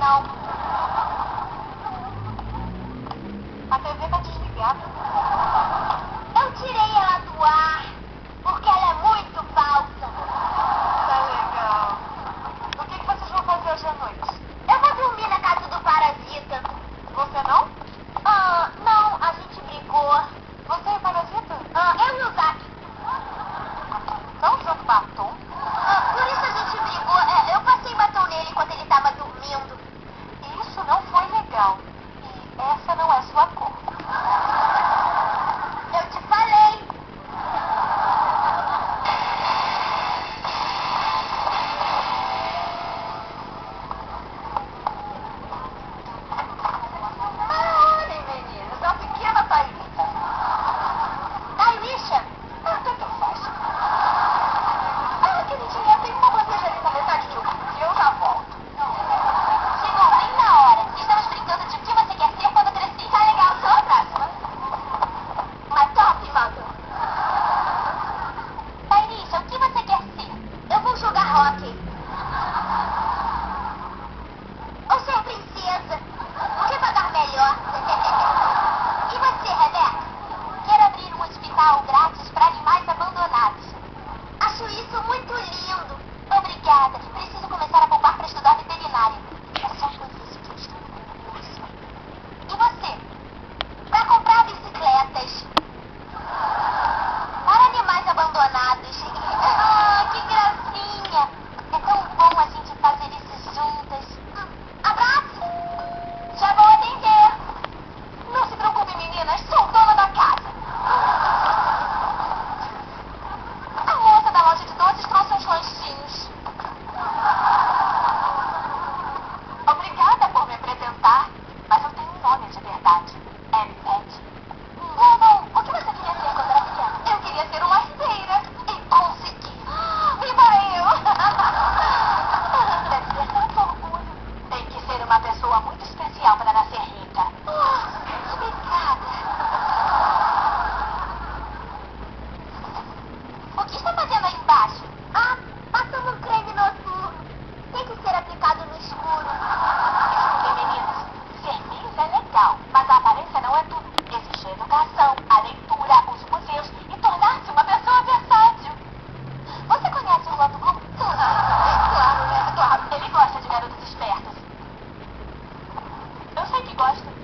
não. A TV tá desligada. Eu tirei ela do ar, porque ela é muito falsa. Tá legal. O que vocês vão fazer hoje à noite? Eu vou dormir na casa do Parasita. Você não? Ah, não, a gente brigou. Você e o Parasita? Ah, eu e o Zack. Tá usando batom? Ah, por isso a gente brigou. Eu passei batom nele enquanto ele tava dormindo. Isso não foi legal. E essa não é sua cor. Eu te falei. Olhem, meninas, a pequena Thaísa. Tairisha, Tanto faz. Queridinha, tem uma bandeja ali com metade de uva. Eu já volto. chegou bem na hora. Estamos brincando de o que você quer ser quando crescer. Tá legal, sou a próxima. Uma top, mano. Tairisha, o que você quer ser? Eu vou jogar hockey. Ou ser princesa. O que pagar melhor? E você, Rebeca? Quero abrir um hospital grátis para animais abandonados. Acho isso muito lindo. Obrigada. Preciso começar a poupar para estudar veterinária. É só por isso que eu estou no curso. E você? Para comprar bicicletas. Para animais abandonados. Ah, que gracinha. É tão bom a gente fazer isso juntas. Abraço. Já vou atender. Não se preocupe, meninas, sou dona da casa. A moça da loja de doces trouxe uns lanchinhos. Obrigada por me apresentar, mas eu tenho um nome de verdade. É Pet. Não. O que você queria ser quando era pequena? Eu queria ser uma arteira e consegui. Viva eu! Deve ser tanto orgulho. Tem que ser uma pessoa muito especial para nascer rica. Obrigada. O que está fazendo aí embaixo? Ah, passando um creme noturno. Tem que ser aplicado no escuro. Escutem, meninas, ser Miss é legal, mas a aparência não é tudo. Existe a educação, a leitura, os museus e tornar-se uma pessoa versátil. Você conhece o Orlando Bloom? Claro, né? Claro. Ele gosta de garotos espertos. Eu sei que gosta.